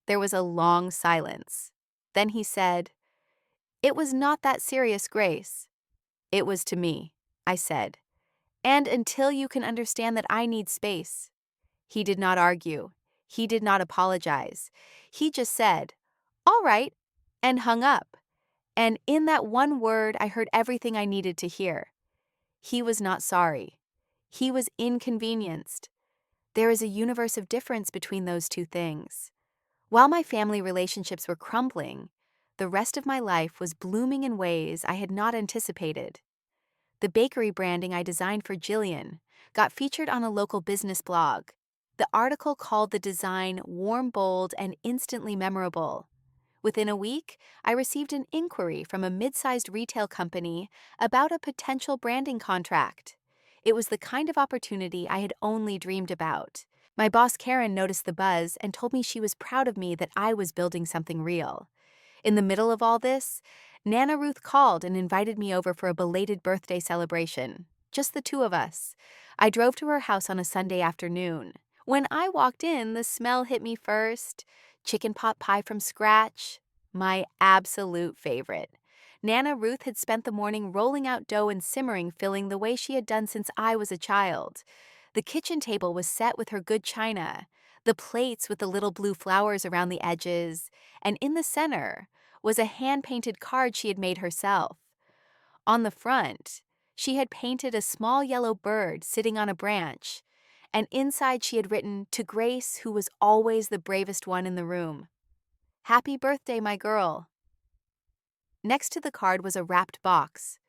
There was a long silence. Then he said, "It was not that serious, Grace." "It was to me," I said. "And until you can understand that I need space." He did not argue. He did not apologize. He just said, "All right," and hung up. And in that one word, I heard everything I needed to hear. He was not sorry. He was inconvenienced. There is a universe of difference between those two things. While my family relationships were crumbling, the rest of my life was blooming in ways I had not anticipated. The bakery branding I designed for Jillian got featured on a local business blog. The article called the design warm, bold, and instantly memorable. Within a week, I received an inquiry from a mid-sized retail company about a potential branding contract. It was the kind of opportunity I had only dreamed about. My boss Karen noticed the buzz and told me she was proud of me that I was building something real. In the middle of all this, Nana Ruth called and invited me over for a belated birthday celebration. Just the two of us. I drove to her house on a Sunday afternoon. When I walked in, the smell hit me first. Chicken pot pie from scratch. My absolute favorite. Nana Ruth had spent the morning rolling out dough and simmering filling the way she had done since I was a child. The kitchen table was set with her good china, the plates with the little blue flowers around the edges, and in the center was a hand-painted card she had made herself. On the front, she had painted a small yellow bird sitting on a branch, and inside she had written, "To Grace, who was always the bravest one in the room. Happy birthday, my girl." Next to the card was a wrapped box.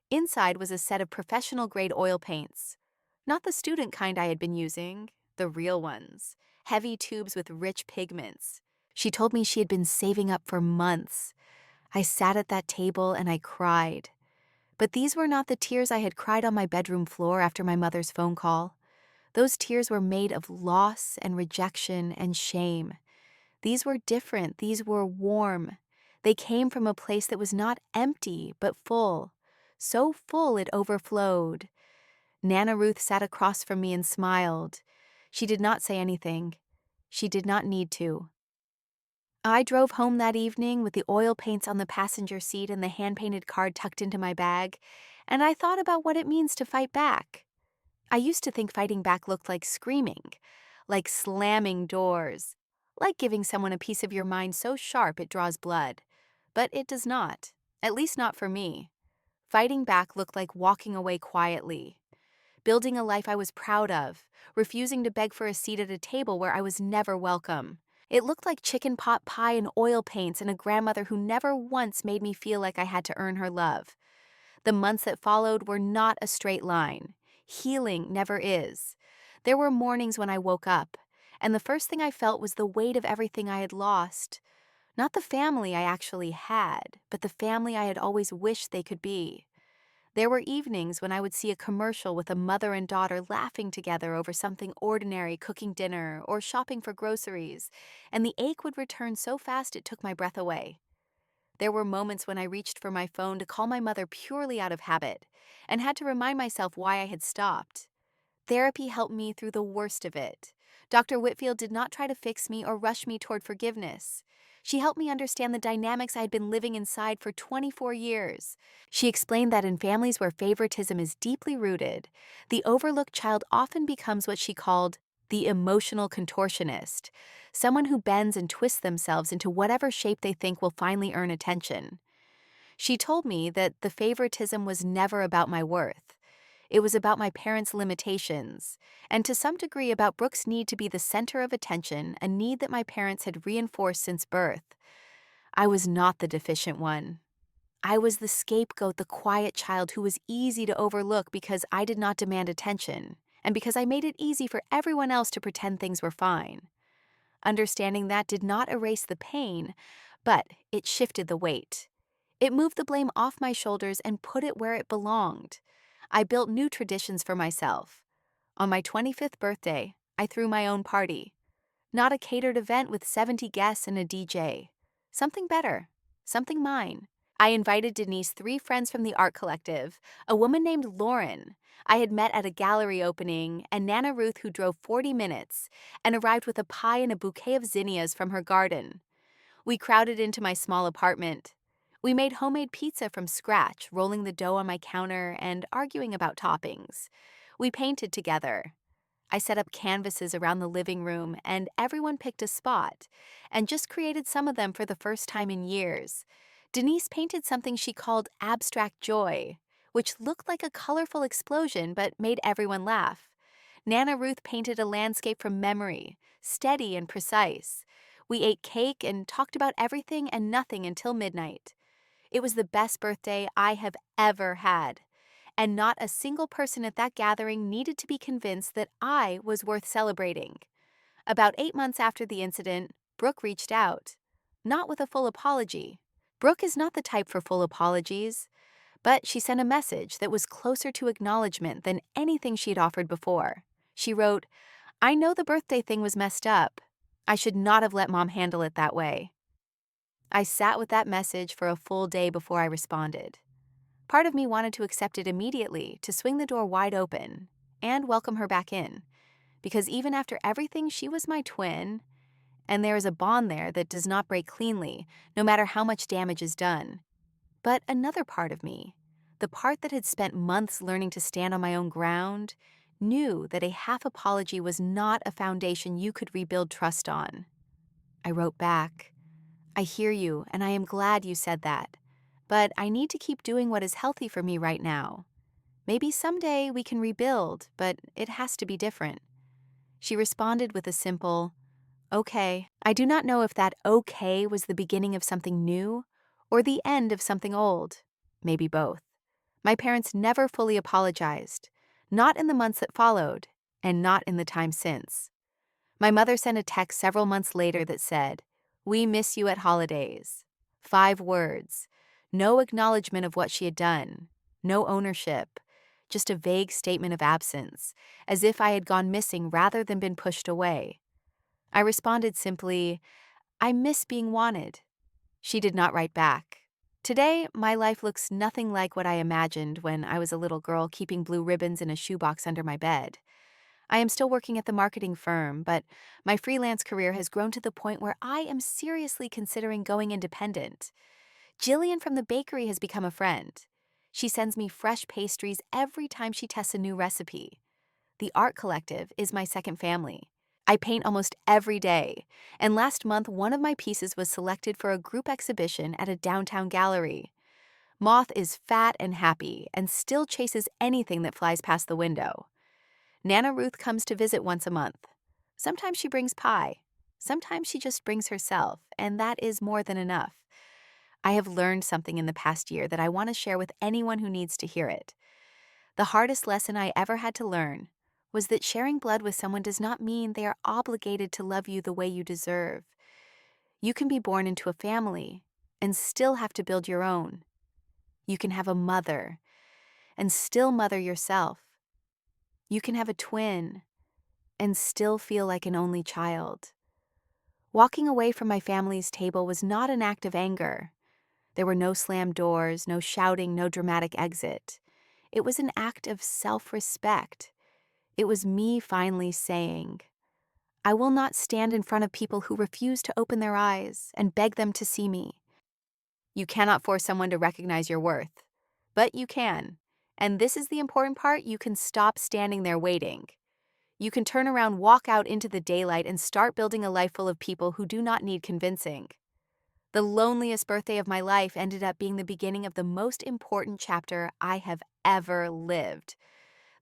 Inside was a set of professional-grade oil paints. Not the student kind I had been using, the real ones. Heavy tubes with rich pigments. She told me she had been saving up for months. I sat at that table and I cried. But these were not the tears I had cried on my bedroom floor after my mother's phone call. Those tears were made of loss and rejection and shame. These were different. These were warm. They came from a place that was not empty, but full. So full it overflowed. Nana Ruth sat across from me and smiled. She did not say anything. She did not need to. I drove home that evening with the oil paints on the passenger seat and the hand-painted card tucked into my bag, and I thought about what it means to fight back. I used to think fighting back looked like screaming, like slamming doors, like giving someone a piece of your mind so sharp it draws blood. But it does not, at least not for me. Fighting back looked like walking away quietly, building a life I was proud of, refusing to beg for a seat at a table where I was never welcome. It looked like chicken pot pie and oil paints and a grandmother who never once made me feel like I had to earn her love. The months that followed were not a straight line. Healing never is. There were mornings when I woke up, and the first thing I felt was the weight of everything I had lost. Not the family I actually had, but the family I had always wished they could be. There were evenings when I would see a commercial with a mother and daughter laughing together over something ordinary, cooking dinner or shopping for groceries, and the ache would return so fast it took my breath away. There were moments when I reached for my phone to call my mother purely out of habit and had to remind myself why I had stopped. Therapy helped me through the worst of it. Dr. Whitfield did not try to fix me or rush me toward forgiveness. She helped me understand the dynamics I had been living inside for 24 years. She explained that in families where favoritism is deeply rooted, the overlooked child often becomes what she called the emotional contortionist, someone who bends and twists themselves into whatever shape they think will finally earn attention. She told me that the favoritism was never about my worth. It was about my parents' limitations, and to some degree about Brooke's need to be the center of attention, a need that my parents had reinforced since birth. I was not the deficient one. I was the scapegoat, the quiet child who was easy to overlook because I did not demand attention, and because I made it easy for everyone else to pretend things were fine. Understanding that did not erase the pain, but it shifted the weight. It moved the blame off my shoulders and put it where it belonged. I built new traditions for myself. On my 25th birthday, I threw my own party. Not a catered event with 70 guests and a DJ. Something better. Something mine. I invited Denise 3 friends from the art collective, a woman named Lauren I had met at a gallery opening, and Nana Ruth who drove 40 minutes and arrived with a pie and a bouquet of zinnias from her garden. We crowded into my small apartment. We made homemade pizza from scratch, rolling the dough on my counter and arguing about toppings. We painted together. I set up canvases around the living room, and everyone picked a spot, and just created some of them for the first time in years. Denise painted something she called abstract joy, which looked like a colorful explosion but made everyone laugh. Nana Ruth painted a landscape from memory, steady and precise. We ate cake and talked about everything and nothing until midnight. It was the best birthday I have ever had, and not a single person at that gathering needed to be convinced that I was worth celebrating. About 8 months after the incident, Brooke reached out. Not with a full apology. Brooke is not the type for full apologies, but she sent a message that was closer to acknowledgement than anything she'd offered before. She wrote, "I know the birthday thing was messed up. I should not have let Mom handle it that way." I sat with that message for a full day before I responded. Part of me wanted to accept it immediately, to swing the door wide open, and welcome her back in. Because even after everything, she was my twin, and there is a bond there that does not break cleanly, no matter how much damage is done. But another part of me, the part that had spent months learning to stand on my own ground, knew that a half apology was not a foundation you could rebuild trust on. I wrote back, "I hear you, and I am glad you said that. But I need to keep doing what is healthy for me right now. Maybe someday we can rebuild, but it has to be different." She responded with a simple, "Okay." I do not know if that okay was the beginning of something new or the end of something old. Maybe both. My parents never fully apologized, not in the months that followed, and not in the time since. My mother sent a text several months later that said, "We miss you at holidays." 5 words. No acknowledgement of what she had done. No ownership. Just a vague statement of absence, as if I had gone missing rather than been pushed away. I responded simply, "I miss being wanted." She did not write back. Today, my life looks nothing like what I imagined when I was a little girl keeping blue ribbons in a shoebox under my bed. I am still working at the marketing firm, but my freelance career has grown to the point where I am seriously considering going independent. Jillian from the bakery has become a friend. She sends me fresh pastries every time she tests a new recipe. The art collective is my second family. I paint almost every day, and last month one of my pieces was selected for a group exhibition at a downtown gallery. Moth is fat and happy and still chases anything that flies past the window. Nana Ruth comes to visit once a month. Sometimes she brings pie. Sometimes she just brings herself, and that is more than enough. I have learned something in the past year that I want to share with anyone who needs to hear it. The hardest lesson I ever had to learn was that sharing blood with someone does not mean they are obligated to love you the way you deserve. You can be born into a family and still have to build your own. You can have a mother and still mother yourself. You can have a twin and still feel like an only child. Walking away from my family's table was not an act of anger. There were no slammed doors, no shouting, no dramatic exit. It was an act of self-respect. It was me finally saying, I will not stand in front of people who refuse to open their eyes and beg them to see me. You cannot force someone to recognize your worth, but you can. And this is the important part, you can stop standing there waiting. You can turn around, walk out into the daylight, and start building a life full of people who do not need convincing. The loneliest birthday of my life ended up being the beginning of the most important chapter I have ever lived.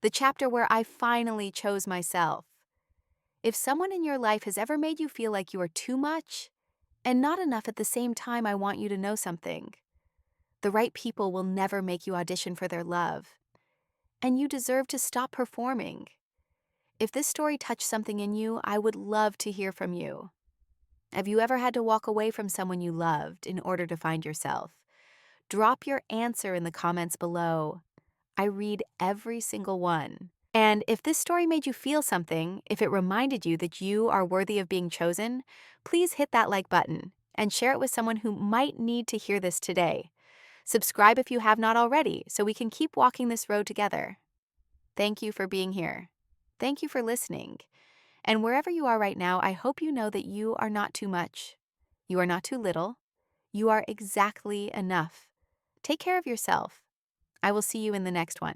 The chapter where I finally chose myself. If someone in your life has ever made you feel like you are too much and not enough at the same time, I want you to know something. The right people will never make you audition for their love. And you deserve to stop performing. If this story touched something in you, I would love to hear from you. Have you ever had to walk away from someone you loved in order to find yourself? Drop your answer in the comments below. I read every single one. And if this story made you feel something, if it reminded you that you are worthy of being chosen, please hit that like button and share it with someone who might need to hear this today. Subscribe if you have not already, so we can keep walking this road together. Thank you for being here. Thank you for listening. And wherever you are right now, I hope you know that you are not too much. You are not too little. You are exactly enough. Take care of yourself. I will see you in the next one.